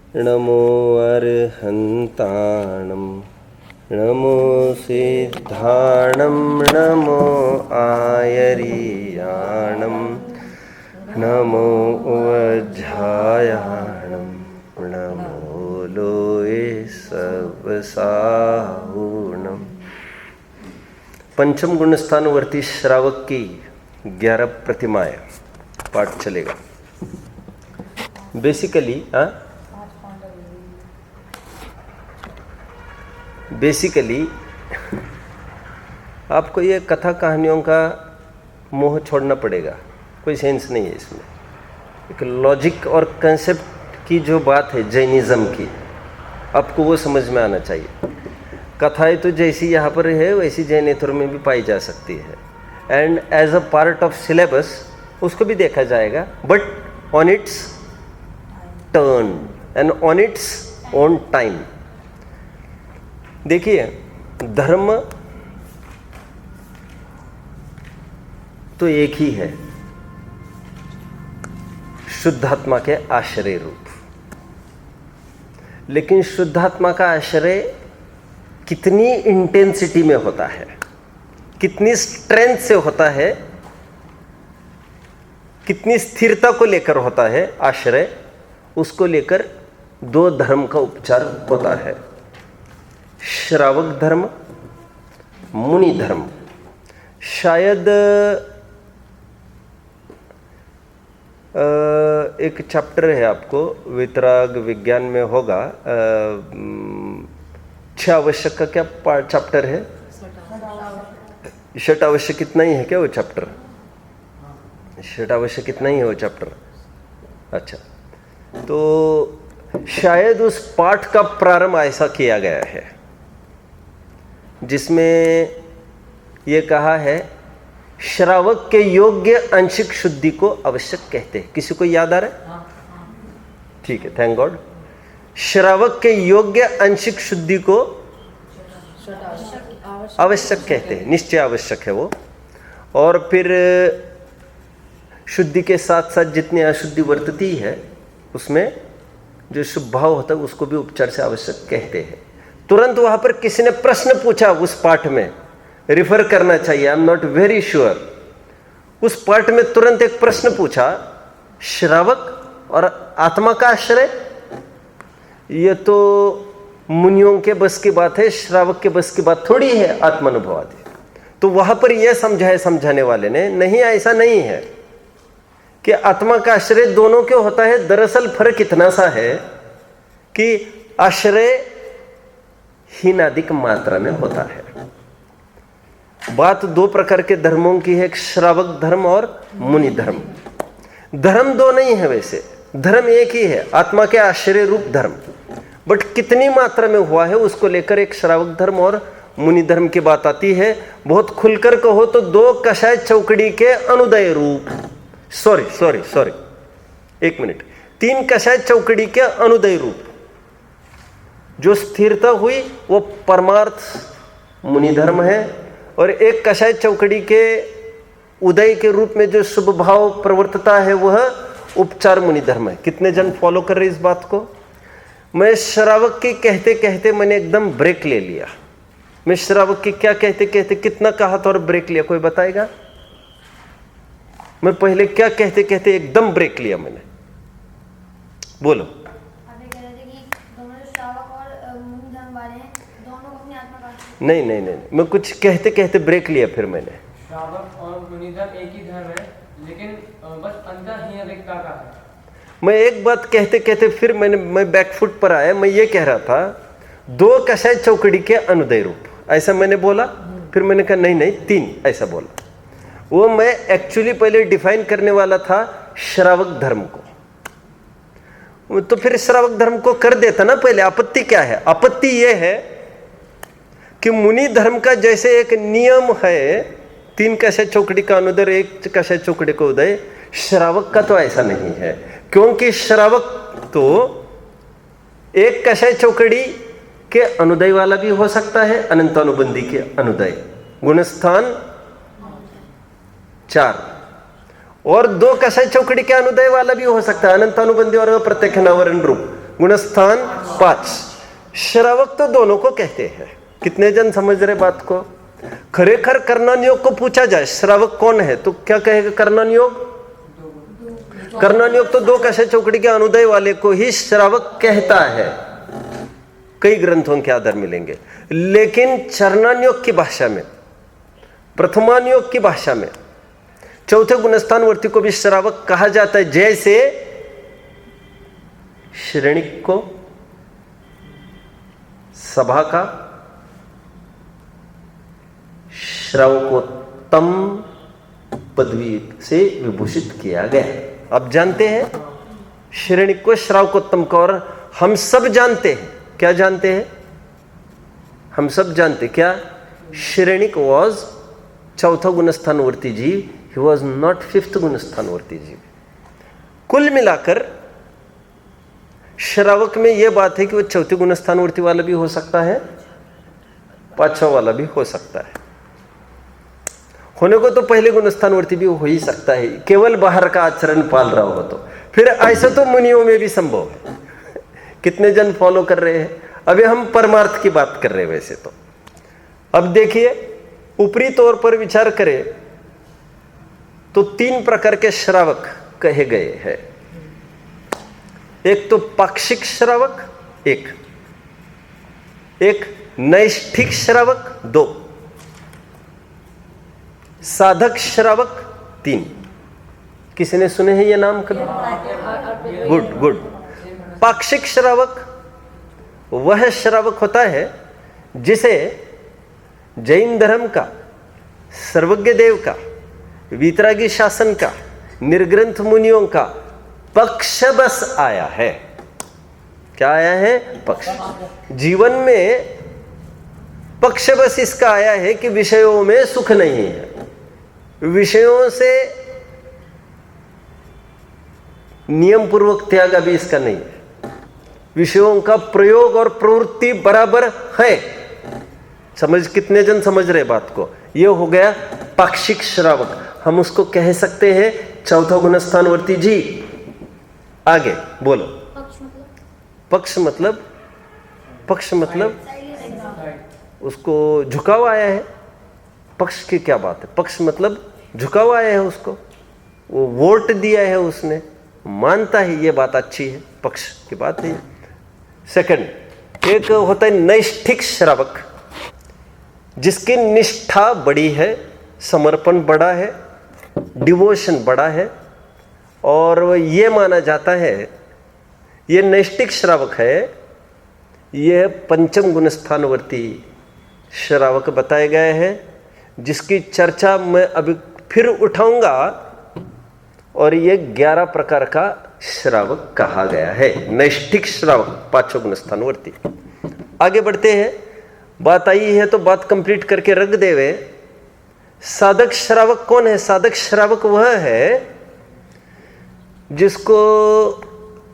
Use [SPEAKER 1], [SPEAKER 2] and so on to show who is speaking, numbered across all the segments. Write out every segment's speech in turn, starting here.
[SPEAKER 1] नमो अर्हन्ताणं नमो सिद्धाणं नमो आयर्याणं नमो वज्रायाणं नमो लोये सवसाहुणम्। पंचम गुणस्थान वर्ती श्रावक की 11 प्रतिमाएं पाठ चलेगा। बेसिकली आपको ये कथा कहानियों का मोह छोड़ना पड़ेगा, कोई सेंस नहीं है इसमें। एक लॉजिक और कंसेप्ट की जो बात है जैनिज़्म की, आपको वो समझ में आना चाहिए। कथाएं तो जैसी यहाँ पर है वैसी जैनेतर में भी पाई जा सकती है, and as a part of syllabus उसको भी देखा जाएगा, but on its turn and on its own time. देखिए, धर्म तो एक ही है, शुद्धात्मा के आश्रय रूप। लेकिन शुद्धात्मा का आश्रय कितनी इंटेंसिटी में होता है, कितनी स्ट्रेंथ से होता है, कितनी स्थिरता को लेकर होता है आश्रय, उसको लेकर दो धर्म का उपचार होता है, श्रावक धर्म, मुनि धर्म। शायद एक चैप्टर है आपको वितराग विज्ञान में होगा, 6 आवश्यक का क्या चैप्टर है? 6 आवश्यक कितना ही है क्या वो चैप्टर? 6 आवश्यक कितना ही है वो चैप्टर? अच्छा, तो शायद उस पाठ का प्रारंभ ऐसा किया गया है जिसमें ये कहा है श्रावक के योग्य आंशिक शुद्धि को आवश्यक कहते हैं। किसी को याद आ रहा है? ठीक है, थैंक गॉड। श्रावक के योग्य आंशिक शुद्धि को आवश्यक कहते हैं, निश्चय आवश्यक है वो। और फिर शुद्धि के साथ साथ जितनी अशुद्धि वर्तती है उसमें जो शुभ भाव होता है उसको भी उपचार से आवश्यक कहते हैं। तुरंत वहां पर किसी ने प्रश्न पूछा, उस पाठ में रिफर करना चाहिए, I am not very sure. उस पाठ में तुरंत एक प्रश्न पूछा, श्रावक और आत्मा का आश्रय, ये तो मुनियों के बस की बात है, श्रावक के बस की बात थोड़ी है आत्मानुभव आदि। तो वहां पर यह समझाए समझाने वाले ने, नहीं ऐसा नहीं है कि आत्मा का आश्रय दोनों क्यों होता है। दरअसल फर्क इतना सा है कि आश्रय हीनादिक मात्रा में होता है। बात दो प्रकार के धर्मों की है, एक श्रावक धर्म और मुनि धर्म। धर्म दो नहीं है, वैसे धर्म एक ही है, आत्मा के आश्रय रूप धर्म, बट कितनी मात्रा में हुआ है उसको लेकर एक श्रावक धर्म और मुनि धर्म की बात आती है। बहुत खुलकर कहो तो 2 कषाय चौकड़ी के अनुदय रूप, सॉरी 1 मिनट, 3 कषाय चौकड़ी के अनुदय रूप जो स्थिरता हुई वो परमार्थ मुनि धर्म है, और एक कषाय चौकड़ी के उदय के रूप में जो शुभ भाव प्रवर्तता है वह उपचार मुनि धर्म है। कितने जन फॉलो कर रहे इस बात को? मैं श्रावक की कहते कहते मैंने एकदम ब्रेक ले लिया। मैं श्रावक की क्या कहते कहते कितना कहा था और ब्रेक लिया, कोई बताएगा? मैं पहले क्या कहते कहते एकदम ब्रेक लिया मैंने, बोलो। नहीं, मैं कुछ कहते कहते ब्रेक लिया, फिर मैंने
[SPEAKER 2] श्रावक और मुनि धर्म एक ही धर्म है, लेकिन बस अंतर ही अधिकता का है।
[SPEAKER 1] मैं एक बात कहते कहते फिर मैं बैकफुट पर आया। मैं ये कह रहा था 2 कषाय चौकड़ी के अनुदय रूप, ऐसा मैंने बोला। फिर मैंने कहा नहीं 3 ऐसा बोला। वो मैं एक्चुअली पहले डिफाइन करने वाला था श्रावक धर्म को, तो फिर श्रावक धर्म को कर देता ना पहले। आपत्ति क्या है? आपत्ति ये है कि मुनि धर्म का जैसे एक नियम है 3 कषाय चौकड़ी का अनुदय, 1 कषाय चौकड़ी का उदय, श्रावक का तो ऐसा नहीं है। क्योंकि श्रावक तो 1 कषाय चौकड़ी के अनुदय वाला भी हो सकता है, अनंतानुबंधी के अनुदय, गुणस्थान 4, और 2 कषाय चौकड़ी के अनुदय वाला भी हो सकता है, अनंतानुबंधी और अप्रत्यक्ष अनावरण रूप। गुणस्थान 5। श्रावक तो दोनों को कहते हैं। कितने जन समझ रहे बात को? खरेखर कर्णनियोग को पूछा जाए श्रावक कौन है तो क्या कहेगा? कर्णनियोग। कर्णनियोग तो 2 कषय चौकड़ी के अनुदय वाले को ही श्रावक कहता है, कई ग्रंथों के आधार मिलेंगे। लेकिन चरणानियोग की भाषा में, प्रथमानियोग की भाषा में चौथे गुणस्थानवर्ती को भी श्रावक कहा जाता है। जैसे श्रेणिक को सभा का श्रावकोत्तम पदवी से विभूषित किया गया। आप जानते हैं श्रेणिक को श्रावकोत्तम को, और हम सब जानते हैं। क्या जानते हैं? हम सब जानते क्या? श्रेणिक वॉज चौथा गुणस्थानवर्ती जीव, ही वॉज नॉट 5th गुणस्थानवर्ती जीव। कुल मिलाकर श्रावक में यह बात है कि वो चौथे गुणस्थानवर्ती वाला भी हो सकता है, 5वां वाला भी हो सकता है। होने को तो पहले गुणस्थानवर्ती भी हो ही सकता है, केवल बाहर का आचरण पाल रहा हो तो। फिर ऐसा तो मुनियों में भी संभव है। कितने जन फॉलो कर रहे हैं? अभी हम परमार्थ की बात कर रहे हैं वैसे तो। अब देखिए, ऊपरी तौर पर विचार करें तो 3 प्रकार के श्रावक कहे गए हैं। एक तो पाक्षिक श्रावक, एक नैष्ठिक श्रावक, 2 साधक श्रावक, 3। किसी ने सुने हैं ये नाम कभी? गुड। पाक्षिक श्रावक वह श्रावक होता है जिसे जैन धर्म का, सर्वज्ञ देव का, वीतरागी शासन का, निर्ग्रंथ मुनियों का पक्ष बस आया है। क्या आया है? पक्ष। जीवन में पक्ष बस इसका आया है कि विषयों में सुख नहीं है, विषयों से नियम पूर्वक त्याग भी इसका नहीं है, विषयों का प्रयोग और प्रवृत्ति बराबर है। समझ, कितने जन समझ रहे बात को? ये हो गया पाक्षिक श्रावक। हम उसको कह सकते हैं चौथा गुणस्थानवर्ती जी। आगे बोलो। पक्ष मतलब उसको झुकाव आया है। पक्ष की क्या बात है? पक्ष मतलब झुकाव आया है, उसको वो वोट दिया है, उसने मानता है ये बात अच्छी है, पक्ष की बात है। सेकंड, एक होता है नैष्ठिक श्रावक, जिसकी निष्ठा बड़ी है, समर्पण बड़ा है, डिवोशन बड़ा है, और ये माना जाता है ये नैष्ठिक श्रावक है, ये 5म गुणस्थानवर्ती श्रावक बताए गए हैं, जिसकी चर्चा मैं अभी फिर उठाऊंगा। और ये 11 प्रकार का श्रावक कहा गया है, नैष्ठिक श्रावक 5वें गुणस्थानवर्ती। आगे बढ़ते हैं, बात आई है तो बात कंप्लीट करके रख देवे। साधक श्रावक कौन है? साधक श्रावक वह है जिसको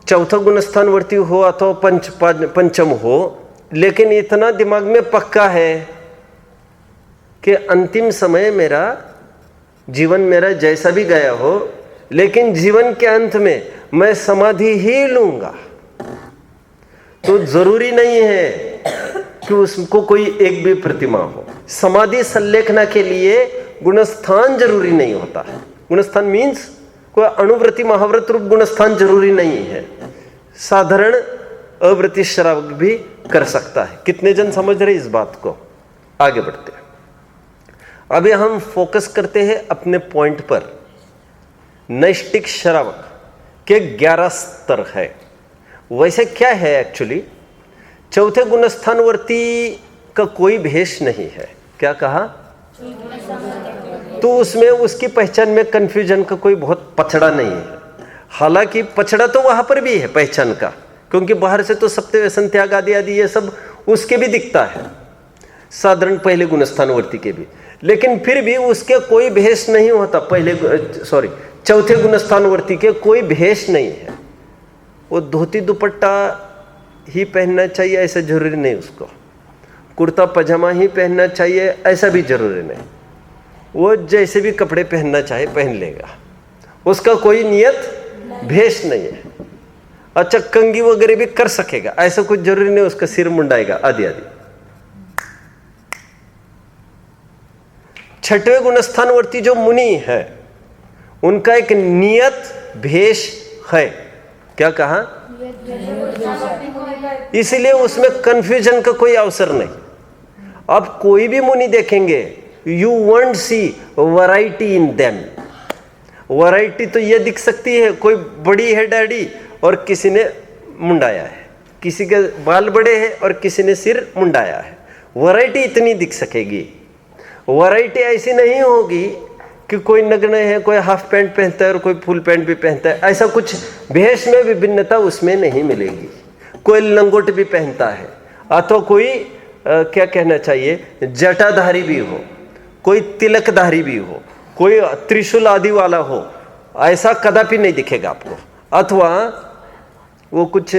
[SPEAKER 1] चौथा गुणस्थानवर्ती हो अथवा पंचम हो, लेकिन इतना दिमाग में पक्का है कि अंतिम समय मेरा जीवन मेरा जैसा भी गया हो, लेकिन जीवन के अंत में मैं समाधि ही लूंगा। तो जरूरी नहीं है कि उसको कोई एक भी प्रतिमा हो। समाधि संलेखना के लिए गुणस्थान जरूरी नहीं होता है। गुणस्थान मीन्स कोई अणुव्रति महाव्रत रूप गुणस्थान जरूरी नहीं है, साधारण अव्रति श्रावक भी कर सकता है। कितने जन समझ रहे इस बात को? आगे बढ़ते हैं। अभी हम फोकस करते हैं अपने पॉइंट पर। नैष्ठिक श्रावक के 11 स्तर है। वैसे क्या है एक्चुअली? चौथे गुणस्थानवर्ती का कोई भेष नहीं है। क्या कहा? तो उसमें उसकी पहचान में कंफ्यूजन का कोई बहुत पछड़ा नहीं है। हालांकि पछड़ा तो वहां पर भी है पहचान का, क्योंकि बाहर से तो सत्य व्यसन त्याग आदि आदि ये सब उसके भी दिखता है, साधारण पहले गुणस्थानवर्ती के भी, लेकिन फिर भी उसके कोई भेष नहीं होता। चौथे गुणस्थानवर्ती के कोई भेष नहीं है। वो धोती दुपट्टा ही पहनना चाहिए ऐसा जरूरी नहीं, उसको कुर्ता पजामा ही पहनना चाहिए ऐसा भी जरूरी नहीं। वो जैसे भी कपड़े पहनना चाहे पहन लेगा, उसका कोई नियत भेष नहीं है। अच्छा कंगी वगैरह भी कर सकेगा, ऐसा कुछ जरूरी नहीं उसका सिर मुंडाएगा आदि आदि। छठवें गुणस्थानवर्ती जो मुनि है उनका एक नियत भेष है। क्या कहा? इसलिए उसमें कंफ्यूजन का कोई अवसर नहीं। अब कोई भी मुनि देखेंगे, you won't see variety in them. Variety तो ये दिख सकती है, कोई बड़ी है दाढ़ी और किसी ने मुंडाया है, किसी के बाल बड़े हैं और किसी ने सिर मुंडाया है, वैरायटी इतनी दिख सकेगी। वैरायटी ऐसी नहीं होगी कि कोई नग्न है, कोई हाफ पैंट पहनता है और कोई फुल पैंट भी पहनता है, ऐसा कुछ भेष में विभिन्नता उसमें नहीं मिलेगी। कोई लंगोट भी पहनता है, अथवा कोई क्या कहना चाहिए जटाधारी भी हो, कोई तिलकधारी भी हो, कोई त्रिशूल आदि वाला हो, ऐसा कदापि नहीं दिखेगा आपको। अथवा वो कुछ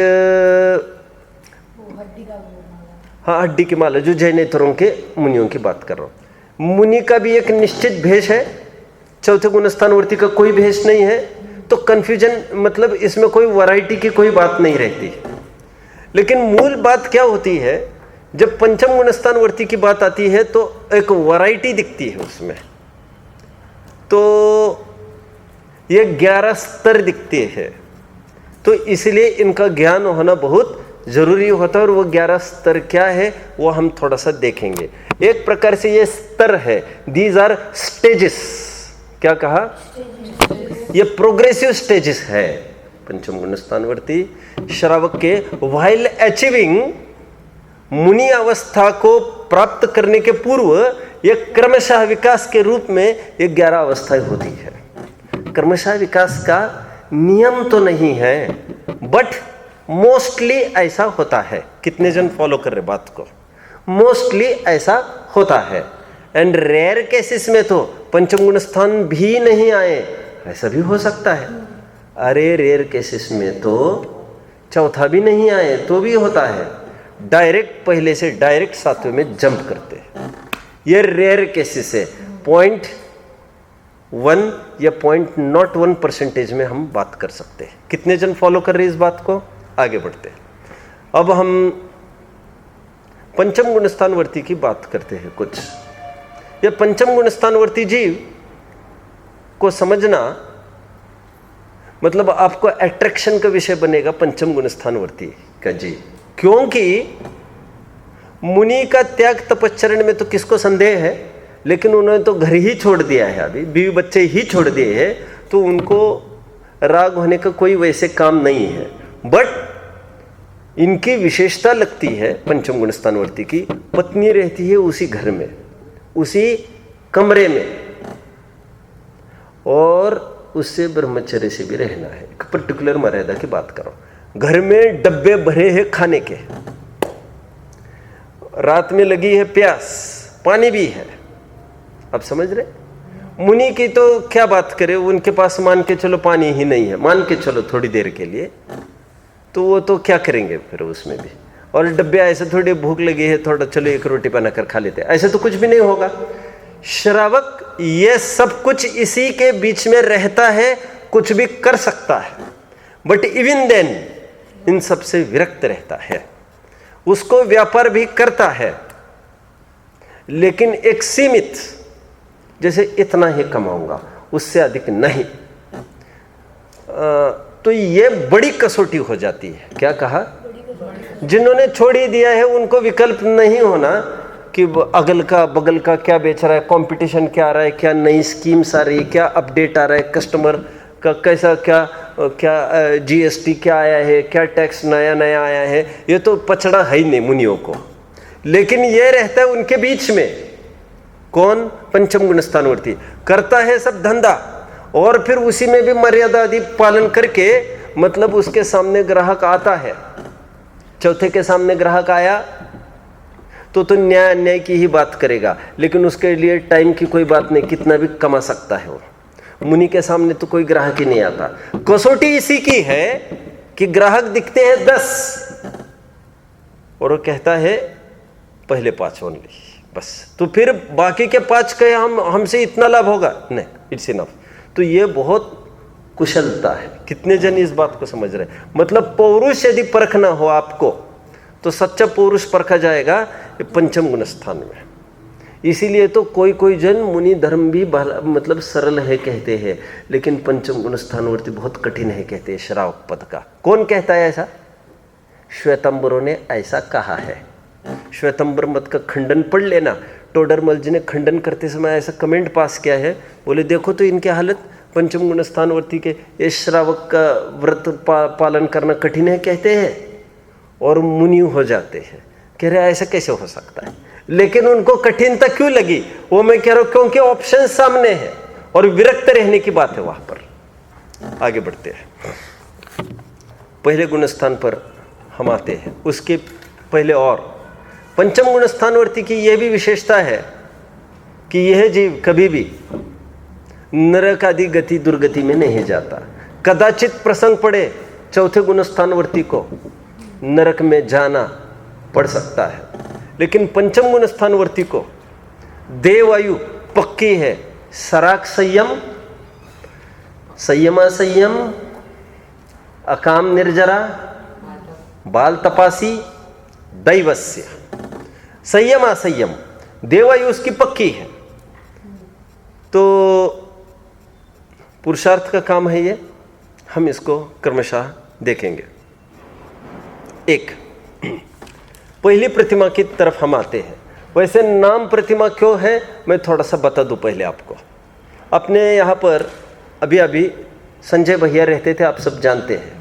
[SPEAKER 1] हाँ हड्डी की माला, जो जैनेतरों के मुनियों की बात कर रहा हूँ। मुनि का भी एक निश्चित भेष है, चौथे गुणस्थानवर्ती का कोई भेष नहीं है, तो कंफ्यूजन मतलब इसमें कोई वैरायटी की कोई बात नहीं रहती। लेकिन मूल बात क्या होती है, जब पंचम गुणस्थानवर्ती की बात आती है तो एक वैरायटी दिखती है उसमें। तो ये 11 स्तर दिखते हैं, तो इसलिए इनका ज्ञान होना बहुत जरूरी होता है। और वो 11 स्तर क्या है वो हम थोड़ा सा देखेंगे। एक प्रकार से ये स्तर है, दीज आर स्टेजेस। क्या कहा? ये प्रोग्रेसिव स्टेजेस है पंचम गुणस्थानवर्ती श्रावक के। व्हाइल अचीविंग, मुनि अवस्था को प्राप्त करने के पूर्व ये क्रमशः विकास के रूप में ये 11 अवस्थाएं होती है। क्रमशः विकास का नियम तो नहीं है, बट मोस्टली ऐसा होता है। कितने जन फॉलो कर रहे बात को? मोस्टली ऐसा होता है। एंड रेयर केसेस में तो पंचम गुणस्थान भी नहीं आए, ऐसा भी हो सकता है। अरे रेयर केसेस में तो चौथा भी नहीं आए तो भी होता है, डायरेक्ट पहले से डायरेक्ट सातवें में जंप करते हैं। ये रेयर केसेस है। 0.1 या 0.01% में हम बात कर सकते हैं। कितने जन फॉलो कर रहे हैं इस बात को? आगे बढ़ते हैं। अब हम पंचम गुणस्थानवर्ती की बात करते हैं कुछ। ये पंचम गुणस्थानवर्ती जीव को समझना मतलब आपको अट्रैक्शन का विषय बनेगा पंचम गुणस्थानवर्ती का जीव। क्योंकि मुनि का त्याग तपश्चरण में तो किसको संदेह है, लेकिन उन्होंने तो घर ही छोड़ दिया है, अभी बीवी बच्चे ही छोड़ दिए हैं, तो उनको राग होने का कोई वैसे काम नहीं है। बट इनकी विशेषता लगती है पंचम गुणस्थानवर्ती की, पत्नी रहती है उसी घर में, उसी कमरे में, और उससे ब्रह्मचर्य से भी रहना है। एक पर्टिकुलर मर्यादा की बात करो। घर में डब्बे भरे हैं खाने के, रात में लगी है प्यास, पानी भी है। अब समझ रहे? मुनि की तो क्या बात करें, उनके पास मान के चलो पानी ही नहीं है, मान के चलो थोड़ी देर के लिए, तो वो तो क्या करेंगे फिर उसमें भी। और डब्बे ऐसे थोड़ी भूख लगी है, थोड़ा चलो एक रोटी बनाकर खा लेते, ऐसे तो कुछ भी नहीं होगा। श्रावक ये सब कुछ इसी के बीच में रहता है, कुछ भी कर सकता है, बट इवन देन इन सब से विरक्त रहता है। उसको व्यापार भी करता है, लेकिन एक सीमित, जैसे इतना ही कमाऊंगा, उससे अधिक नहीं। तो ये बड़ी कसौटी हो जाती है। क्या कहा? जिन्होंने छोड़ ही दिया है उनको विकल्प नहीं होना कि अगल का बगल का क्या बेच रहा है, कंपटीशन क्या आ रहा है, क्या नई स्कीम्स आ रही है, क्या अपडेट आ रहा है, कस्टमर का कैसा क्या जीएसटी क्या आया है, क्या टैक्स नया नया आया है, ये तो पछड़ा है ही नहीं मुनियों को। लेकिन ये रहता है उनके बीच में। कौन? पंचम गुणस्थानवर्ती करता है सब धंधा, और फिर उसी में भी मर्यादा आदि पालन करके, मतलब उसके सामने ग्राहक आता है, चौथे के सामने ग्राहक आया तो न्याय अन्याय की ही बात करेगा, लेकिन उसके लिए टाइम की कोई बात नहीं, कितना भी कमा सकता है वो। मुनि के सामने तो कोई ग्राहक ही नहीं आता। कसौटी इसी की है कि ग्राहक दिखते हैं 10 और वो कहता है पहले 5 ओनली, बस। तो फिर बाकी के 5 कहे हमसे इतना लाभ होगा, नहीं, इट्स इनफ। तो ये बहुत कुशलता है। कितने जन इस बात को समझ रहे हैं? मतलब पौरुष यदि परखना हो आपको तो सच्चा पौरुष परखा जाएगा ये पंचम गुण स्थान में। इसीलिए तो कोई कोई जन मुनि धर्म भी मतलब सरल है कहते हैं, लेकिन पंचम गुण स्थानवर्ती बहुत कठिन है कहते हैं श्रावक पद का। कौन कहता है ऐसा? श्वेतांबरों ने ऐसा कहा है। श्वेतांबर मत का खंडन पढ़ लेना। टोडरमल जी ने खंडन करते समय ऐसा कमेंट पास किया है, बोले देखो तो इनकी हालत पंचम गुण स्थानवर्ती के ये श्रावक का व्रत पालन करना कठिन है कहते हैं और मुनि हो जाते हैं। कह रहे ऐसा कैसे हो सकता है? लेकिन उनको कठिनता क्यों लगी वो मैं कह रहा हूं क्योंकि ऑप्शन सामने है और विरक्त रहने की बात है। वहां पर आगे बढ़ते हैं। पहले गुण स्थान पर हम आते हैं। उसके पहले और पंचम गुण स्थानवर्ती की यह भी विशेषता है कि यह जीव कभी भी नरक आदि गति दुर्गति में नहीं जाता। कदाचित प्रसंग पड़े चौथे गुण स्थानवर्ती को नरक में जाना पड़ सकता है, लेकिन पंचम गुण स्थानवर्ती को देवायु पक्की है। सराक संयम, संयमासंयम, अकाम निर्जरा, बाल तपासी, दैवस्य। संयमासंयम देवायु उसकी पक्की है। तो पुरुषार्थ का काम है ये, हम इसको क्रमशः देखेंगे। एक पहली प्रतिमा की तरफ हम आते हैं। वैसे नाम प्रतिमा क्यों है मैं थोड़ा सा बता दूं पहले आपको। अपने यहाँ पर अभी अभी संजय भैया रहते थे, आप सब जानते हैं।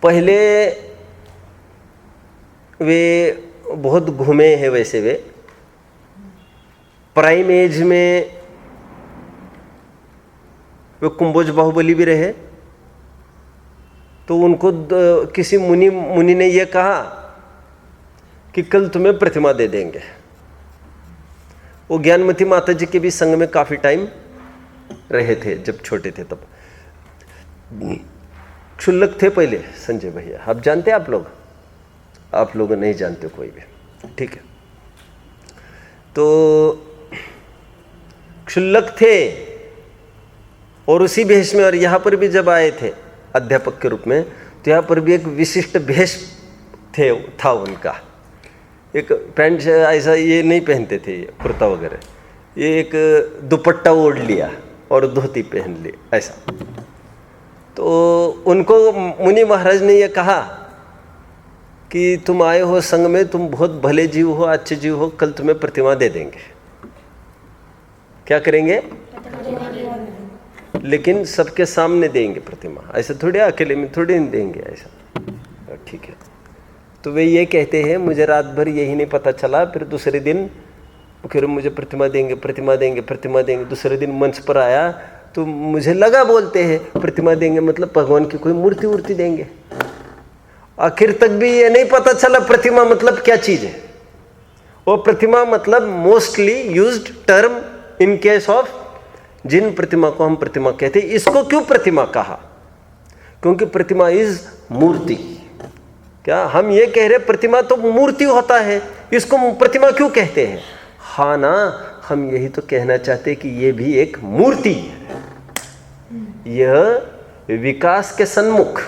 [SPEAKER 1] पहले वे बहुत घूमे हैं, वैसे वे प्राइम एज में वे कुंभोज बाहुबली भी रहे। तो उनको किसी मुनि ने यह कहा कि कल तुम्हें प्रतिमा दे देंगे। वो ज्ञानमती माता जी के भी संग में काफी टाइम रहे थे जब छोटे थे। तब क्षुल्लक थे पहले संजय भैया, आप जानते हैं? आप लोग नहीं जानते कोई भी, ठीक है। तो क्षुल्लक थे और उसी भेष में, और यहाँ पर भी जब आए थे अध्यापक के रूप में, तो यहाँ पर भी एक विशिष्ट भेष था उनका। एक पैंट ऐसा ये नहीं पहनते थे, ये कुर्ता वगैरह, ये एक दुपट्टा ओढ़ लिया और धोती पहन ली ऐसा। तो उनको मुनि महाराज ने यह कहा कि तुम आए हो संग में, तुम बहुत भले जीव हो, अच्छे जीव हो, कल तुम्हें प्रतिमा दे देंगे। क्या करेंगे? लेकिन सबके सामने देंगे प्रतिमा, ऐसा थोड़ी अकेले में थोड़ी नहीं देंगे ऐसा, ठीक है। तो वे ये कहते हैं मुझे रात भर यही नहीं पता चला, फिर दूसरे दिन फिर मुझे प्रतिमा देंगे, प्रतिमा देंगे, प्रतिमा देंगे। दूसरे दिन मंच पर आया तो मुझे लगा बोलते हैं प्रतिमा देंगे मतलब भगवान की कोई मूर्ति वूर्ति देंगे। आखिर तक भी ये नहीं पता चला प्रतिमा मतलब क्या चीज है। वो प्रतिमा मतलब mostly used term in case of जिन प्रतिमा को हम प्रतिमा कहते हैं। इसको क्यों प्रतिमा कहा? क्योंकि प्रतिमा इज मूर्ति। क्या हम ये कह रहे प्रतिमा तो मूर्ति होता है, इसको प्रतिमा क्यों कहते हैं? हाँ ना, हम यही तो कहना चाहते हैं कि ये भी एक मूर्ति है। यह विकास के सन्मुख,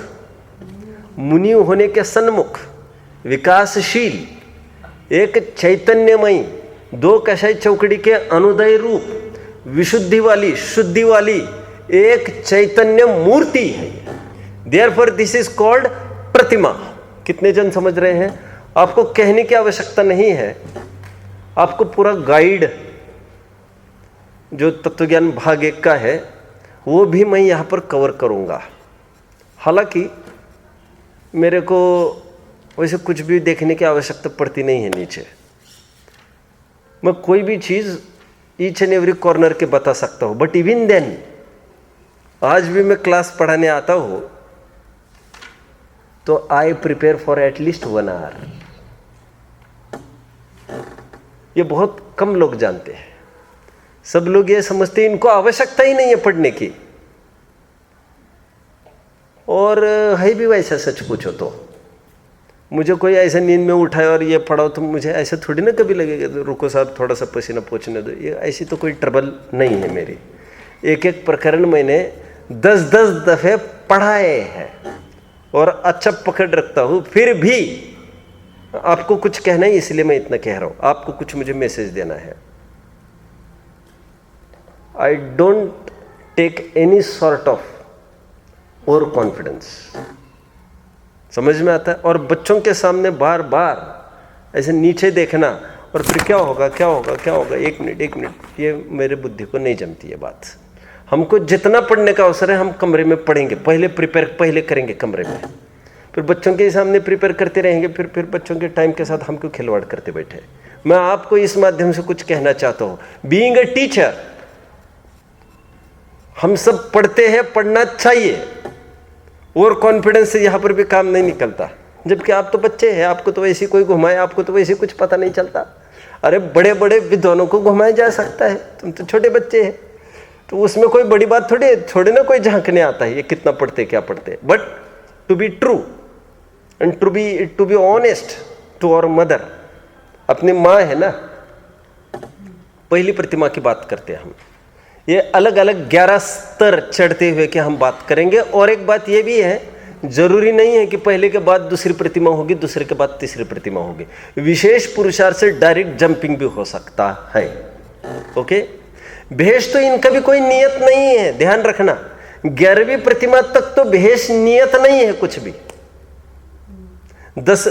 [SPEAKER 1] मुनि होने के सन्मुख, विकासशील, एक चैतन्यमयी, दो कषाय चौकड़ी के अनुदय रूप, विशुद्धि वाली, शुद्धि वाली एक चैतन्य मूर्ति है। देयरफॉर दिस इज कॉल्ड प्रतिमा। कितने जन समझ रहे हैं? आपको कहने की आवश्यकता नहीं है, आपको पूरा गाइड जो तत्वज्ञान भाग 1 का है वो भी मैं यहाँ पर कवर करूँगा। हालांकि मेरे को वैसे कुछ भी देखने की आवश्यकता पड़ती नहीं है नीचे। मैं कोई भी चीज़ ईच एंड एवरी कॉर्नर के बता सकता हूँ, बट इवन देन आज भी मैं क्लास पढ़ाने आता हूँ तो I prepare for at least 1 hour. ये बहुत कम लोग जानते हैं। सब लोग ये समझते हैं इनको आवश्यकता ही नहीं है पढ़ने की, और है भी वैसा। सच पूछो तो मुझे कोई ऐसा नींद में उठाए और ये पढ़ाओ तो मुझे ऐसा थोड़ी ना कभी लगेगा तो रुको साहब थोड़ा सा पसीना पोंछने दो। ये ऐसी तो कोई ट्रबल नहीं है मेरी। एक एक प्रकरण मैंने 10-10 दफे पढ़ाए हैं और अच्छा पकड़ रखता हूं, फिर भी आपको कुछ कहना है, इसलिए मैं इतना कह रहा हूं, आपको कुछ मुझे मैसेज देना है। I don't take any sort of over confidence. समझ में आता है? और बच्चों के सामने बार बार ऐसे नीचे देखना और फिर क्या होगा क्या होगा क्या होगा, एक मिनट, ये मेरे बुद्धि को नहीं जमती है बात। हमको जितना पढ़ने का अवसर है हम कमरे में पढ़ेंगे, पहले करेंगे कमरे में, फिर बच्चों के सामने प्रिपेयर करते रहेंगे, फिर बच्चों के टाइम के साथ हम क्यों खिलवाड़ करते बैठे। मैं आपको इस माध्यम से कुछ कहना चाहता हूं, बीइंग अ टीचर, हम सब पढ़ते हैं, पढ़ना चाहिए, और कॉन्फिडेंस से यहां पर भी काम नहीं निकलता। जबकि आप तो बच्चे हैं, आपको तो वैसे कोई घुमाए, आपको तो वैसे कुछ पता नहीं चलता। अरे बड़े बड़े विद्वानों को घुमाया जा सकता है, तुम तो छोटे बच्चे हैं, तो उसमें कोई बड़ी बात थोड़ी ना कोई झांकने आता है ये कितना पढ़ते क्या पढ़ते। But to be true and to be honest to our mother, अपनी माँ है ना, पहली प्रतिमा की बात करते हैं हम। ये अलग अलग 11 स्तर चढ़ते हुए कि हम बात करेंगे। और एक बात ये भी है, जरूरी नहीं है कि पहले के बाद दूसरी प्रतिमा होगी, दूसरे के बाद तीसरी प्रतिमा होगी। विशेष पुरुषार्थ से डायरेक्ट जंपिंग भी हो सकता है। ओके, भेष तो इनका भी कोई नियत नहीं है, ध्यान रखना। 11वीं प्रतिमा तक तो भेष नियत नहीं है कुछ भी। 10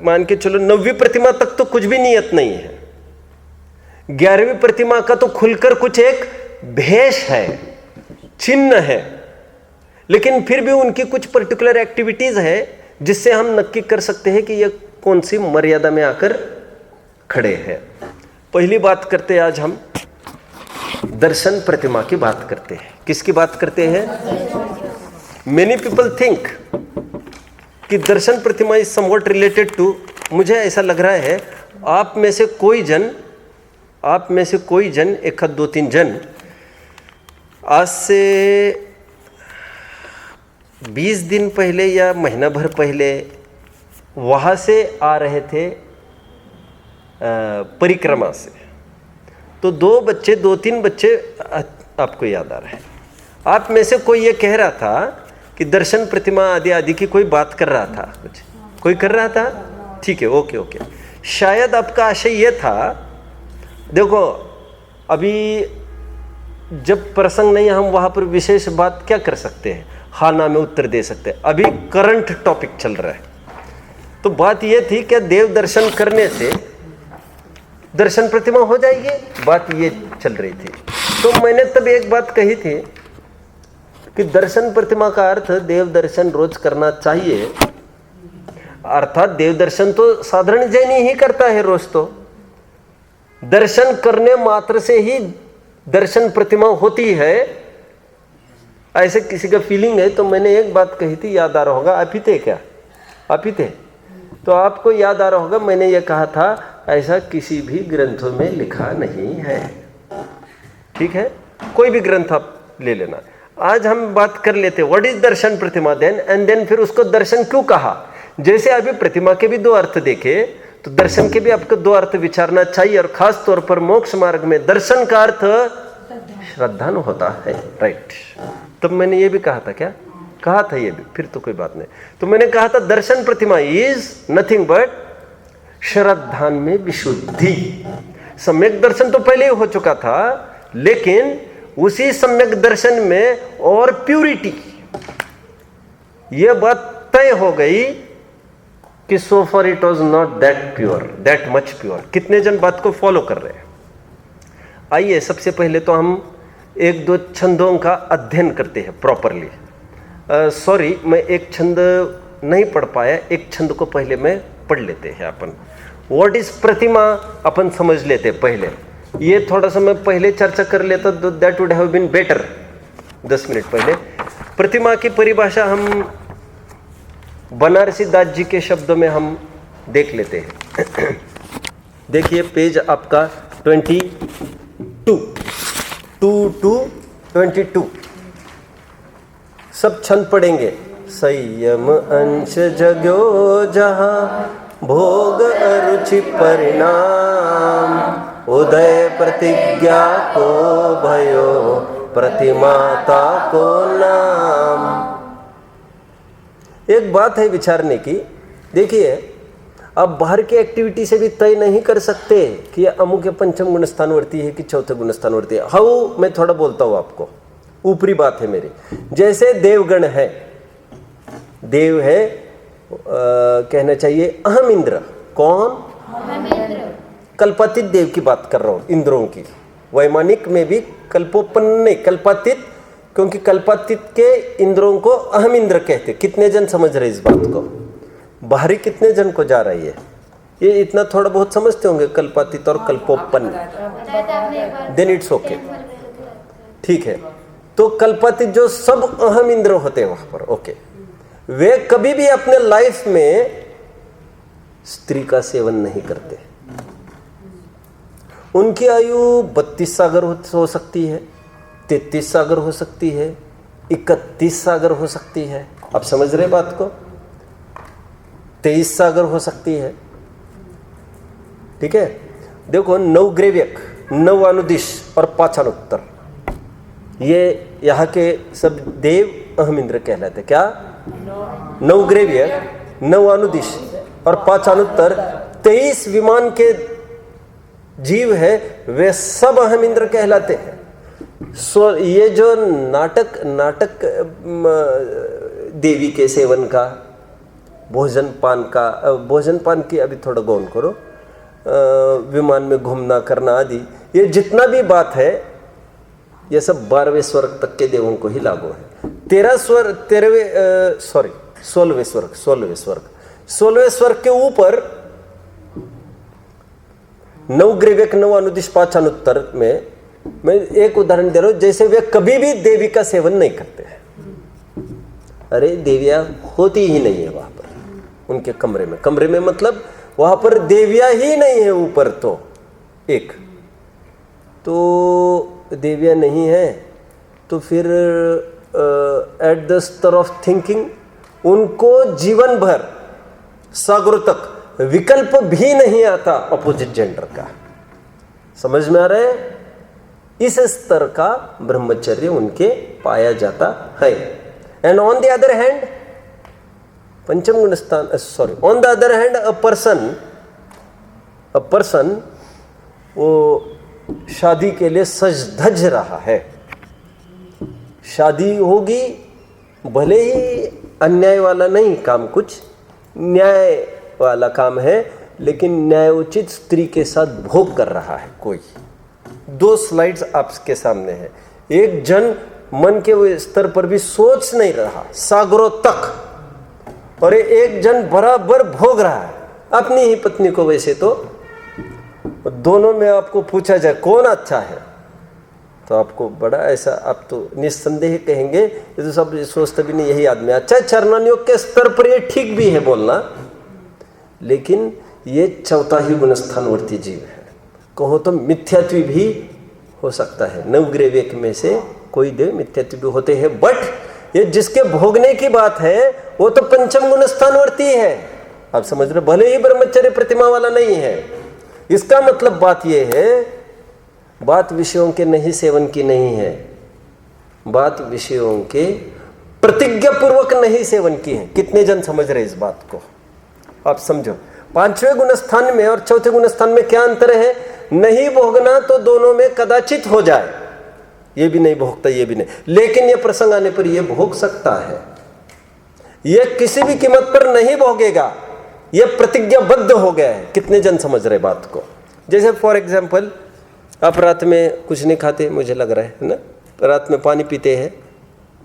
[SPEAKER 1] मान के चलो 9वीं प्रतिमा तक तो कुछ भी नियत नहीं है। 11वीं प्रतिमा का तो खुलकर कुछ एक भेष है, चिन्ह है, लेकिन फिर भी उनकी कुछ पर्टिकुलर एक्टिविटीज है जिससे हम नक्की कर सकते हैं कि ये कौन सी मर्यादा में आकर खड़े हैं। पहली बात करते हैं, आज हम दर्शन प्रतिमा की बात करते हैं। किसकी बात करते हैं? मेनी पीपल थिंक कि दर्शन प्रतिमा इज समवॉट रिलेटेड टू, मुझे ऐसा लग रहा है आप में से कोई जन, एक 2-3 जन आज से 20 दिन पहले या महीना भर पहले वहाँ से आ रहे थे परिक्रमा से, तो 2-3 बच्चे आपको याद आ रहे हैं। आप में से कोई ये कह रहा था कि दर्शन प्रतिमा आदि की कोई बात कर रहा था, कोई कर रहा था, ठीक है, ओके। शायद आपका आशय ये था, देखो अभी जब प्रसंग नहीं, हम वहाँ पर विशेष बात क्या कर सकते हैं, हाँ ना में उत्तर दे सकते हैं। अभी करंट टॉपिक चल रहा है, तो बात यह थी कि देव दर्शन करने से दर्शन प्रतिमा हो जाएगी, बात ये चल रही थी। तो मैंने तब एक बात कही थी कि दर्शन प्रतिमा का अर्थ देव दर्शन रोज करना चाहिए, अर्थात देव दर्शन तो साधारण जैनी ही करता है रोज, तो दर्शन करने मात्र से ही दर्शन प्रतिमा होती है, ऐसे किसी का फीलिंग है। तो मैंने एक बात कही थी, याद आ रहा होगा, आप ही थे क्या? आप ही थे, तो आपको याद आ रहा होगा मैंने ये कहा था, ऐसा किसी भी ग्रंथों में लिखा नहीं है। ठीक है, कोई भी ग्रंथ आप ले लेना। आज हम बात कर लेते व्हाट इज दर्शन प्रतिमा, देन फिर उसको दर्शन क्यों कहा। जैसे अभी प्रतिमा के भी 2 अर्थ देखे, तो दर्शन के भी आपको 2 अर्थ विचारना चाहिए। और खास तौर पर मोक्ष मार्ग में दर्शन का अर्थ श्रद्धा होता है, राइट। तब मैंने ये भी कहा था, क्या कहा था ये भी, फिर तो कोई बात नहीं। तो मैंने कहा था दर्शन प्रतिमा इज नथिंग बट श्रद्धा में विशुद्धि। सम्यक दर्शन तो पहले ही हो चुका था, लेकिन उसी सम्यक दर्शन में और प्यूरिटी, यह बात तय हो गई कि सो for it was not that pure, that much pure. कितने जन बात को फॉलो कर रहे हैं? आइए सबसे पहले तो हम 1-2 छंदों का अध्ययन करते हैं प्रॉपरली। सॉरी, मैं एक छंद नहीं पढ़ पाया, एक छंद को पहले मैं पढ़ लेते हैं अपन। व्हाट इज प्रतिमा अपन समझ लेते पहले, ये थोड़ा सा मैं पहले चर्चा कर लेता तो that would have been better. 10 minute पहले प्रतिमा की परिभाषा हम बनारसी दास जी के शब्दों में हम देख लेते हैं। देखिए पेज आपका 22 सब छंद पढ़ेंगे। संयम अंश जग्यो जहाँ भोग अरुचि परिणाम, उदय प्रतिज्ञा को भयो प्रतिमाता को नाम। एक बात है विचारने की, देखिए अब बाहर की एक्टिविटी से भी तय नहीं कर सकते कि यह अमुक के पंचम गुण स्थानवर्ती है कि चौथे गुण स्थानवर्ती है। हाउ, मैं थोड़ा बोलता हूं आपको, ऊपरी बात है मेरी। जैसे देवगण है, देव है, कहना चाहिए अहम इंद्र। कौन? कल्पातीत देव की बात कर रहा हूं, इंद्रों की। वैमानिक में भी कल्पोपन्न नहीं, कल्पातीत, क्योंकि कल्पातीत के इंद्रों को अहम इंद्र कहते। कितने जन समझ रहे इस बात को? बाहरी कितने जन को जा रही है ये? इतना थोड़ा बहुत समझते होंगे, कल्पातीत और कल्पोपन्न। देन इट्स ओके, ठीक है। तो कल्पातीत जो सब अहम इंद्र होते हैं वहां पर, ओके, वे कभी भी अपने लाइफ में स्त्री का सेवन नहीं करते। उनकी आयु 32 सागर हो सकती है, 33 सागर हो सकती है, 31 सागर हो सकती है। आप समझ रहे बात को? 23 सागर हो सकती है, ठीक है। देखो, 9 ग्रेव्यक, 9 अनुदिश और 5 अनुत्तर, ये यहाँ के सब देव अहम इंद्र कहलाते। क्या? 9 ग्रेव्यक, 9 अनुदिश और 5 अनुत्तर, 23 विमान के जीव है, वे सब अहम इंद्र कहलाते हैं। सो ये जो नाटक देवी के सेवन का, भोजन पान की अभी थोड़ा गौन करो, विमान में घूमना करना आदि, ये जितना भी बात है ये सब 12वें स्वर्ग तक के देवों को ही लागू है। 16वें स्वर्ग के ऊपर 9 ग्रेव्यक, 9 अनुदिश, 5 अनुत्तर में मैं एक उदाहरण दे रहा हूं। जैसे वे कभी भी देवी का सेवन नहीं करते हैं। अरे देवियां होती ही नहीं है वहां पर, उनके कमरे में मतलब वहां पर देवियां ही नहीं है ऊपर। तो एक तो देवियां नहीं है, तो फिर एट द स्तर ऑफ थिंकिंग उनको जीवन भर सागरों तक विकल्प भी नहीं आता अपोजिट जेंडर का। समझ में आ रहा है? इस स्तर का ब्रह्मचर्य उनके पाया जाता है। And on the other hand पंचम गुण स्थान, on the other hand a person वो शादी के लिए सज धज रहा है। शादी होगी, भले ही अन्याय वाला नहीं काम, कुछ न्याय वाला काम है, लेकिन न्यायोचित स्त्री के साथ भोग कर रहा है कोई। 2 स्लाइड्स आपके सामने है। एक जन मन के स्तर पर भी सोच नहीं रहा सागरों तक, और एक जन बराबर भोग रहा है अपनी ही पत्नी को। वैसे तो दोनों में आपको पूछा जाए कौन अच्छा है, तो आपको बड़ा ऐसा, आप तो निस्संदेह कहेंगे ये तो सब सोचते भी नहीं, यही आदमी अच्छा है। चरणानियोग के स्तर पर ये ठीक भी है बोलना, लेकिन ये चौथा ही गुणस्थानवर्ती जीव है। कहो तो मिथ्यात्वी भी हो सकता है। 9 ग्रेव्यक में से कोई देव मिथ्यात्वी भी होते हैं, बट ये जिसके भोगने की बात है वो तो पंचम गुणस्थानवर्ती है। आप समझ रहे? भले ही ब्रह्मचर्य प्रतिमा वाला नहीं है। इसका मतलब बात यह है, बात विषयों के नहीं सेवन की नहीं है, बात विषयों के प्रतिज्ञा पूर्वक नहीं सेवन की है। कितने जन समझ रहे इस बात को? आप समझो, 5वें गुणस्थान में और 4थे गुणस्थान में क्या अंतर है? नहीं भोगना तो दोनों में कदाचित हो जाए, ये भी नहीं भोगता, ये भी नहीं, लेकिन ये प्रसंग आने पर ये भोग सकता है। ये किसी भी कीमत पर नहीं भोगेगा, ये प्रतिज्ञाबद्ध हो गया है। कितने जन समझ रहे बात को? जैसे फॉर एग्जाम्पल, आप रात में कुछ नहीं खाते, मुझे लग रहा है ना, रात में पानी पीते हैं,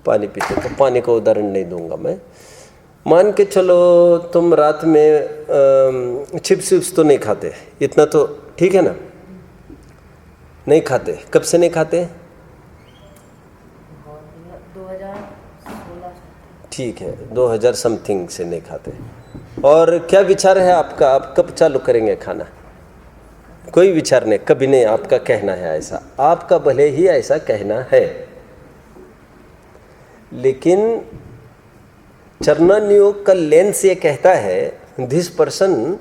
[SPEAKER 1] पानी पीते, तो पानी का उदाहरण नहीं दूंगा मैं। मान के चलो तुम रात में चिप्स विप्स तो नहीं खाते, इतना तो ठीक है ना, नहीं खाते। कब से नहीं खाते?
[SPEAKER 2] 2016।
[SPEAKER 1] ठीक है, 2000 समथिंग से नहीं खाते। और क्या विचार है आपका, आप कब चालू करेंगे खाना? कोई विचार नहीं, कभी नहीं। आपका कहना है ऐसा, आपका भले ही ऐसा कहना है, लेकिन चरणानियोग का लेंस ये कहता है दिस पर्सन,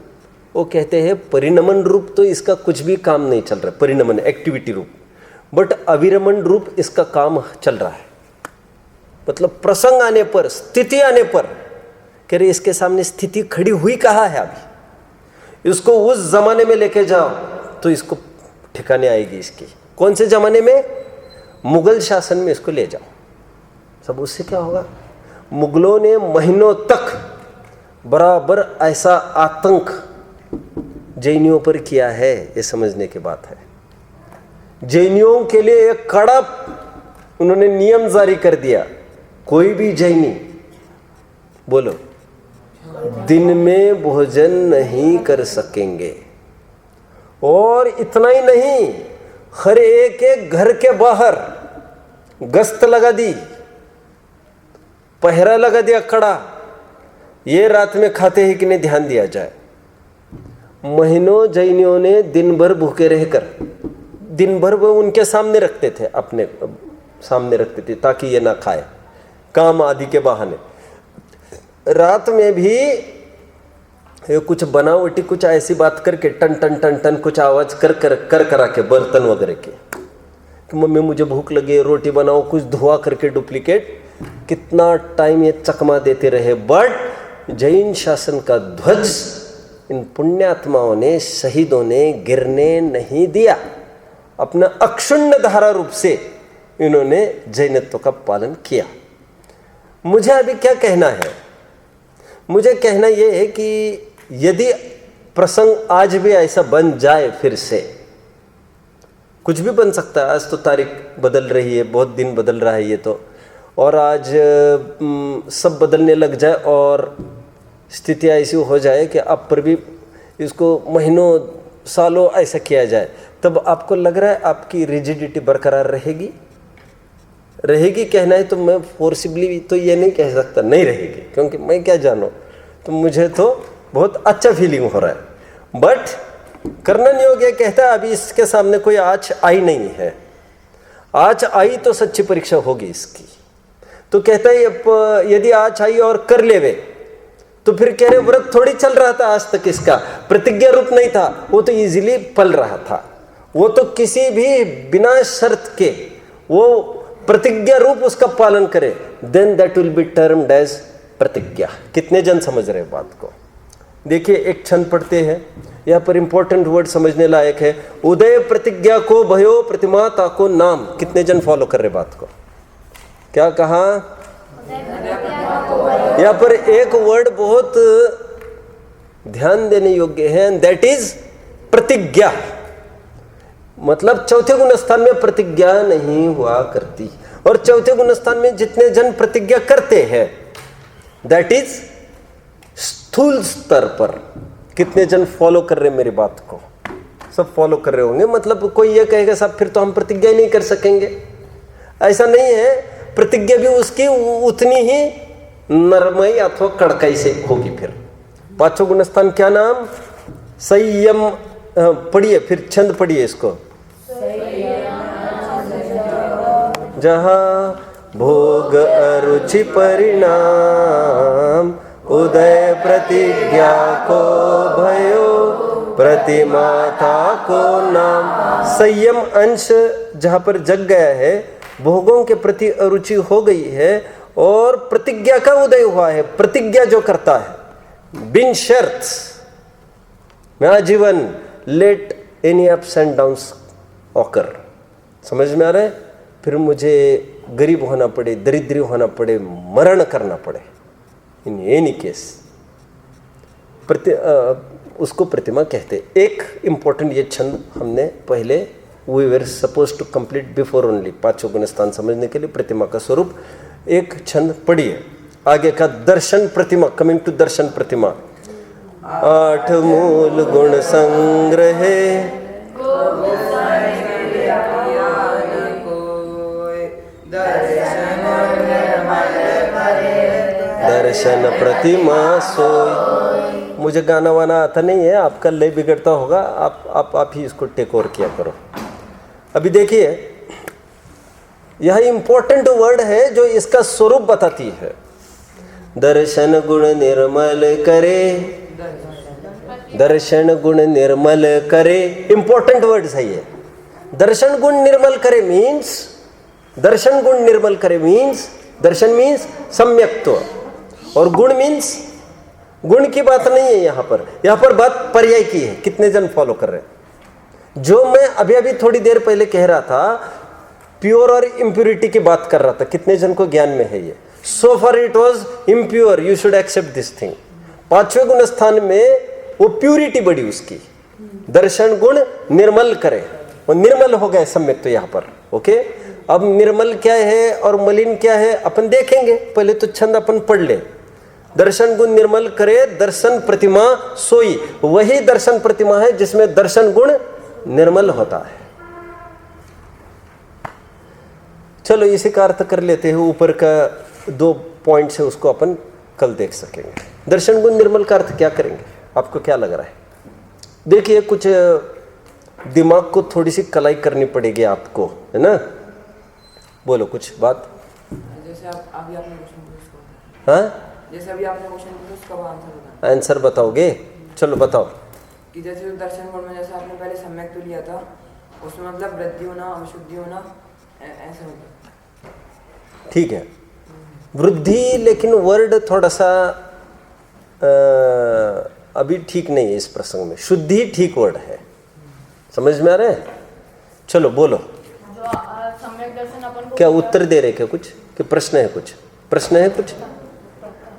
[SPEAKER 1] वो कहते हैं परिणमन रूप तो इसका कुछ भी काम नहीं चल रहा, परिणमन एक्टिविटी रूप, बट अविरमण रूप इसका काम चल रहा है। मतलब प्रसंग आने पर, स्थिति आने पर, कह रहे इसके सामने स्थिति खड़ी हुई कहाँ है, अभी इसको उस जमाने में लेके जाओ तो इसको ठिकाने आएगी इसकी। कौन से जमाने में? मुगल शासन में इसको ले जाओ। सब उससे क्या होगा? मुगलों ने महीनों तक बराबर ऐसा आतंक जैनियों पर किया है, ये समझने की बात है। जैनियों के लिए एक कड़ा उन्होंने नियम जारी कर दिया, कोई भी जैनी बोलो दिन में भोजन नहीं कर सकेंगे। और इतना ही नहीं, हर एक एक घर के बाहर गश्त लगा दी, पहरा लगा दिया कड़ा, ये रात में खाते हैं कि नहीं ध्यान दिया जाए। महीनों जैनियों ने दिन भर भूखे रहकर, दिन भर वो उनके सामने रखते थे, अपने सामने रखते थे ताकि ये ना खाए, काम आदि के बहाने। रात में भी ये कुछ बनावटी कुछ ऐसी बात करके टन टन टन टन कुछ आवाज कर करा के बर्तन वगैरह के कि मम्मी मुझे भूख लगी है, रोटी बनाओ, कुछ धुआ करके डुप्लीकेट। कितना टाइम ये चकमा देते रहे, बट जैन शासन का ध्वज इन पुण्यात्माओं ने, शहीदों ने गिरने नहीं दिया। अपना अक्षुण्ण धारा रूप से इन्होंने जैनत्व का पालन किया। मुझे अभी क्या कहना है? मुझे कहना यह है कि यदि प्रसंग आज भी ऐसा बन जाए, फिर से कुछ भी बन सकता है। आज तो तारीख बदल रही है, बहुत दिन बदल रहा है ये तो, और आज सब बदलने लग जाए और स्थिति ऐसी हो जाए कि आप पर भी इसको महीनों सालों ऐसा किया जाए, तब आपको लग रहा है आपकी रिजिडिटी बरकरार रहेगी? रहेगी कहना है तो मैं फोर्सिबली तो ये नहीं कह सकता नहीं रहेगी, क्योंकि मैं क्या जानूँ। तो मुझे तो बहुत अच्छा फीलिंग हो रहा है, बट करना नहीं हो गया। कहता है अभी इसके सामने कोई आँच आई नहीं है, आँच आई तो सच्ची परीक्षा होगी इसकी। तो कहता है यदि आँच आई और कर लेवे तो फिर कह रहे व्रत थोड़ी चल रहा था आज तक, इसका प्रतिज्ञा रूप नहीं था, वो तो इजीली पल रहा था। वो तो किसी भी बिना शर्त के वो प्रतिज्ञा रूप उसका पालन करे, then that will be termed as प्रतिज्ञा। कितने जन समझ रहे बात को? देखिए एक छंद पढ़ते हैं, यहाँ पर इंपॉर्टेंट वर्ड समझने लायक है। उदय प्रतिज्ञा को भयो प्रतिमा ताको नाम। कितने जन फॉलो कर रहे बात को? क्या कहा? यहाँ पर एक वर्ड बहुत ध्यान देने योग्य है, दैट इज प्रतिज्ञा। मतलब चौथे गुण स्थान में प्रतिज्ञा नहीं हुआ करती, और चौथे गुण स्थान में जितने जन प्रतिज्ञा करते हैं दैट इज स्थूल स्तर पर। कितने जन फॉलो कर रहे मेरी बात को? सब फॉलो कर रहे होंगे। मतलब कोई ये कहेगा साहब फिर तो हम प्रतिज्ञा ही नहीं कर सकेंगे, ऐसा नहीं है। प्रतिज्ञा भी उसकी उतनी ही नरमई अथवा कड़काई से होगी। फिर पांचों गुण स्थान क्या नाम? संयम। पढ़िए फिर छंद पढ़िए इसको। जहाँ भोग अरुचि परिणाम, उदय प्रतिज्ञा को भयो प्रतिमा था को नाम। संयम अंश जहाँ पर जग गया है, भोगों के प्रति अरुचि हो गई है और प्रतिज्ञा का उदय हुआ है। प्रतिज्ञा जो करता है बिन शर्त, मैं आजीवन let any ups and downs occur. समझ में आ रहा है? फिर मुझे गरीब होना पड़े, दरिद्री होना पड़े, मरण करना पड़े, इन एनी केस उसको प्रतिमा कहते। एक इंपॉर्टेंट ये छंद हमने पहले we were suppose to complete before only. पांचों गुण स्थान समझने के लिए प्रतिमा का स्वरूप एक छंद पढ़िए। आगे का दर्शन प्रतिमा, कमिंग टू दर्शन प्रतिमा। 8 मूल गुण संग्रह, दर्शन प्रतिमा सोई। मुझे गाना वाना आता नहीं है, आपका लय बिगड़ता होगा, आप ही इसको टेक ओवर किया करो। अभी देखिए यह इंपॉर्टेंट वर्ड है जो इसका स्वरूप बताती है। दर्शन गुण निर्मल करे, दर्शन गुण निर्मल करे, इंपॉर्टेंट वर्ड है ये। दर्शन गुण निर्मल करे मीन्स, दर्शन गुण निर्मल करे मीन्स, दर्शन मीन्स सम्यक्त्व और गुण मीन्स, गुण की बात नहीं है यहां पर बात पर्याय की है। कितने जन फॉलो कर रहे हैं? जो मैं अभी थोड़ी देर पहले कह रहा था, प्योर और इम्प्योरिटी की बात कर रहा था, कितने जन को ज्ञान में है ये? So for it was impure, you should accept this thing. पांचवें गुण स्थान में वो प्यूरिटी बढ़ी उसकी, दर्शन गुण निर्मल करे, वो निर्मल हो गए सम्यक। तो यहाँ पर ओके, अब निर्मल क्या है और मलिन क्या है अपन देखेंगे, पहले तो छंद अपन पढ़ ले। दर्शन गुण निर्मल करे, दर्शन प्रतिमा सोई, वही दर्शन प्रतिमा है जिसमें दर्शन गुण निर्मल होता है। चलो इसी का अर्थ कर लेते हैं, ऊपर का 2 पॉइंट है उसको अपन कल देख सकेंगे। दर्शन गुण निर्मल का अर्थ क्या करेंगे, आपको क्या लग रहा है? देखिए कुछ दिमाग को थोड़ी सी कलाई करनी पड़ेगी आपको, है ना? बोलो कुछ बात।
[SPEAKER 3] जैसे अभी आपने क्वेश्चन पूछा,
[SPEAKER 1] हाँ
[SPEAKER 3] जैसे अभी आपने क्वेश्चन पूछा उसका आंसर बताना।
[SPEAKER 1] आंसर बताओगे? चलो बताओ।
[SPEAKER 3] कि जैसे दर्शन गुण में जैसे आपने पहले सम्यक तो लिया था, उसमें मतलब वृद्धि होना, अशुद्धि होना, ऐसा होता।
[SPEAKER 1] ठीक है, वृद्धि, लेकिन वर्ड थोड़ा सा अभी ठीक नहीं है इस प्रसंग में। शुद्धि ठीक वर्ड है, समझ में आ रहा है? चलो बोलो।
[SPEAKER 4] सम्यक दर्शन अपन को
[SPEAKER 1] क्या उत्तर दे रहे क्या कुछ, कि प्रश्न है कुछ? प्रश्न है कुछ?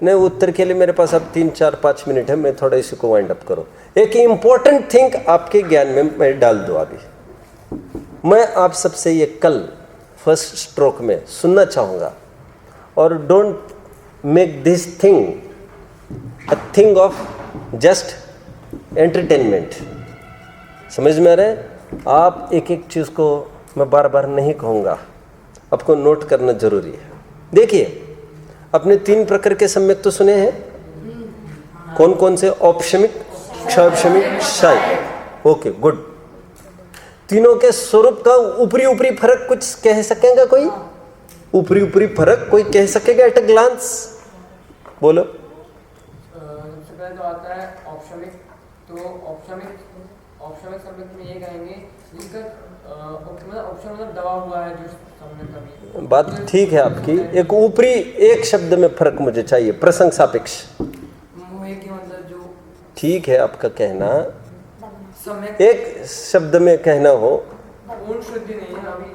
[SPEAKER 1] नहीं, उत्तर के लिए मेरे पास अब 3, 4, 5 मिनट है, मैं थोड़ा इसी को वाइंड अप करो। एक इम्पोर्टेंट थिंग आपके ज्ञान में मैं डाल दूँ अभी। मैं आप सबसे ये कल फर्स्ट स्ट्रोक में सुनना चाहूँगा, और don't make this thing a thing of just entertainment. समझ में आ रहा है? आप एक एक चीज़ को मैं बार बार नहीं कहूँगा, आपको नोट करना जरूरी है। देखिए, अपने 3 प्रकार के सम्यक तो सुने हैं, कौन कौन से? औपशमिक, क्षौपशमिक, क्षायिक। Okay good. तीनों के स्वरूप का ऊपरी फर्क कुछ कह सकेगा कोई? ऊपरी फर्क कोई कह सकेगा एट अ ग्लांस? बोलो।
[SPEAKER 2] सबसे पहले तो आता है औपशमिक। तो औपशमिक सम्यक में ये कहेंगे जिसका ऑप्शन मतलब दबा हुआ है जो सम्यक का भी।
[SPEAKER 1] बात ठीक है आपकी, एक ऊपरी एक शब्द में फर्क मुझे चाहिए, प्रसंग सापेक्ष।
[SPEAKER 3] मोह की मतलब जो
[SPEAKER 1] ठीक है आपका कहना,
[SPEAKER 3] सम्यक
[SPEAKER 1] एक शब्द में कहना हो,
[SPEAKER 2] पूर्ण शुद्धि नहीं है, अभी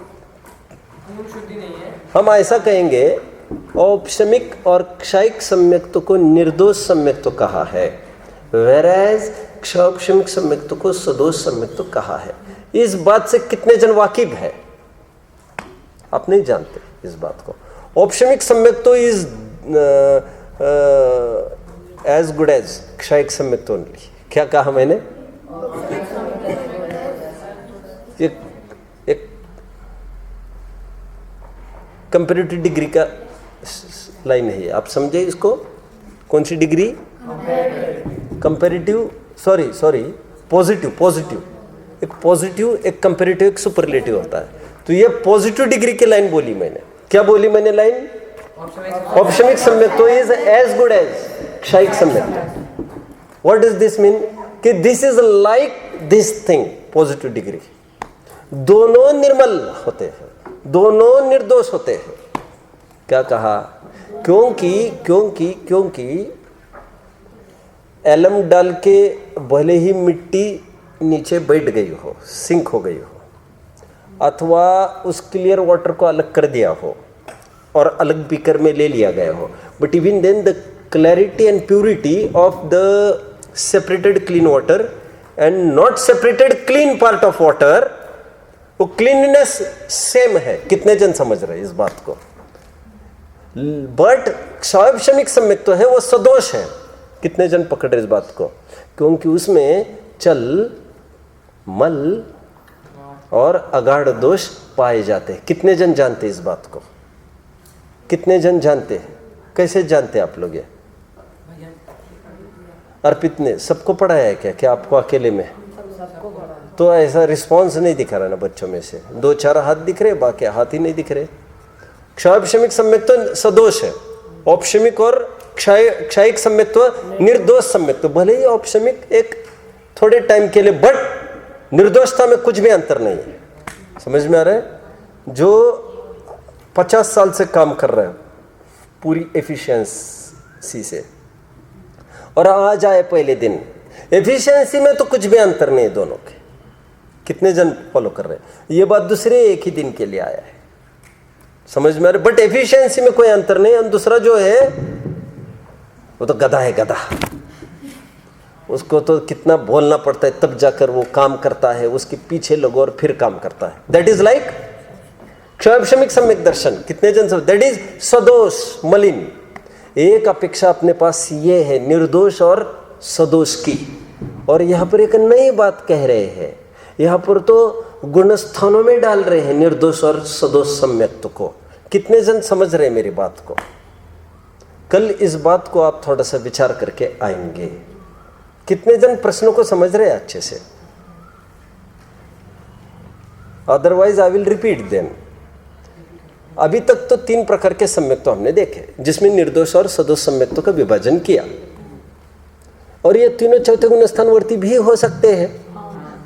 [SPEAKER 2] पूर्ण शुद्धि नहीं है।
[SPEAKER 1] हम ऐसा कहेंगे, औपशमिक और क्षयिक सम्यक्त्व को निर्दोष सम्यक्त्व कहा है, whereas क्षौपशमिक सम्यक्त्व को सदोष सम्यक्त्व कहा है। इस बात से कितने जन वाकिफ है? आप नहीं जानते इस बात को। औपशमिक सम्यक्त्व इज एज गुड एज क्षयिक सम्यक्त्व ओनली। क्या कहा मैंने? एक कंपैरेटिव डिग्री का लाइन है, आप समझे इसको? कौन सी डिग्री? Comparative, sorry positive. एक पॉजिटिव, एक कंपैरेटिव, एक सुपरलेटिव होता है। तो ये पॉजिटिव डिग्री की लाइन बोली मैंने। क्या बोली मैंने लाइन? औपशमिक सम्यक्त्व इज एज गुड एज क्षयिक सम्यक्त्व। What does this mean? कि this is like this thing, positive degree. दोनों निर्मल होते हैं, दोनों निर्दोष होते हैं। क्या कहा? क्योंकि एलम डाल के भले ही मिट्टी नीचे बैठ गई हो, सिंक हो गई हो, अथवा उस क्लियर वाटर को अलग कर दिया हो और अलग बीकर में ले लिया गया हो, but even then the clarity and purity of the separated clean water and not separated clean part of water, वो क्लीननेस सेम है। कितने जन समझ रहे हैं इस बात को? बट क्षौपशमिक सम्यक्त्व है वो सदोष है। कितने जन पकड़ रहे इस बात को? क्योंकि उसमें चल, मल और अगाढ़ दोष पाए जाते हैं। कितने जन जानते हैं इस बात को? कितने जन जानते हैं? कैसे जानते हैं आप लोग ये? अर्पित ने सबको पढ़ाया है क्या? क्या आपको अकेले में? तो ऐसा रिस्पॉन्स नहीं दिखा रहा ना बच्चों में से। 2-4 हाथ दिख रहे, बाकी हाथ ही नहीं दिख रहे। क्षौपशमिक सम्यक्त्व सदोष है, औपशमिक और क्षयिक सम्यक्त्व निर्दोष सम्यक्त्व। भले ही औपशमिक एक थोड़े टाइम के लिए, बट निर्दोषता में कुछ भी अंतर नहीं है। समझ में आ रहा है? जो 50 साल से काम कर रहे हैं पूरी एफिशिएंसी से, और आज आए पहले दिन, एफिशिएंसी में तो कुछ भी अंतर नहीं है दोनों के। कितने जन फॉलो कर रहे हैं? ये बात दूसरे एक ही दिन के लिए आया है, समझ में आ रहा है? बट एफिशिएंसी में कोई अंतर नहीं। और दूसरा जो है वो तो गधा है, गधा। उसको तो कितना बोलना पड़ता है तब जाकर वो काम करता है, उसके पीछे लगो और फिर काम करता है। दैट इज लाइक क्षोभशमिक सम्यक दर्शन। कितने जन सब? दैट इज सदोष मलिन। एक अपेक्षा अपने पास ये है निर्दोष और सदोष की। और यहाँ पर एक नई बात कह रहे हैं, यहाँ पर तो गुणस्थानों में डाल रहे हैं निर्दोष और सदोष सम्यक्त्व को। कितने जन समझ रहे हैं मेरी बात को? कल इस बात को आप थोड़ा सा विचार करके आएंगे। कितने जन प्रश्नों को समझ रहे हैं अच्छे से? Otherwise I will repeat them. अभी तक तो 3 प्रकार के सम्यक्त्व हमने देखे, जिसमें निर्दोष और सदोष सम्यक्त्व का विभाजन किया। और ये तीनों चौथे गुणस्थानवर्ती भी हो सकते हैं।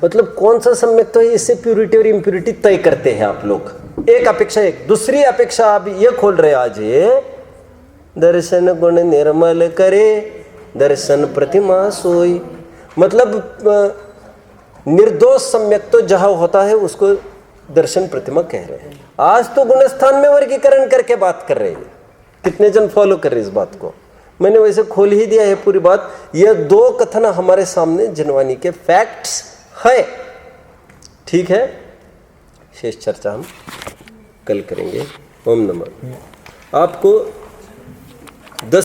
[SPEAKER 1] मतलब कौन सा सम्यक्त्व है, इससे प्यूरिटी और इम्प्यूरिटी तय करते हैं आप लोग। एक अपेक्षा एक। दूसरी अपेक्षा आप ये खोल रहे आज, ये दर्शन गुण निर्मल करे, दर्शन प्रतिमा सोई। मतलब निर्दोष सम्यक्त्व जहां होता है उसको दर्शन प्रतिमा कह रहे हैं। आज तो गुणस्थान में वर्गीकरण करके बात कर रहे हैं। कितने जन फॉलो कर रहे हैं इस बात को? मैंने वैसे खोल ही दिया है पूरी बात। ये 2 कथन हमारे सामने जिनवानी के फैक्ट्स है। ठीक है, शेष चर्चा हम कल करेंगे। ओम नमः। आपको 10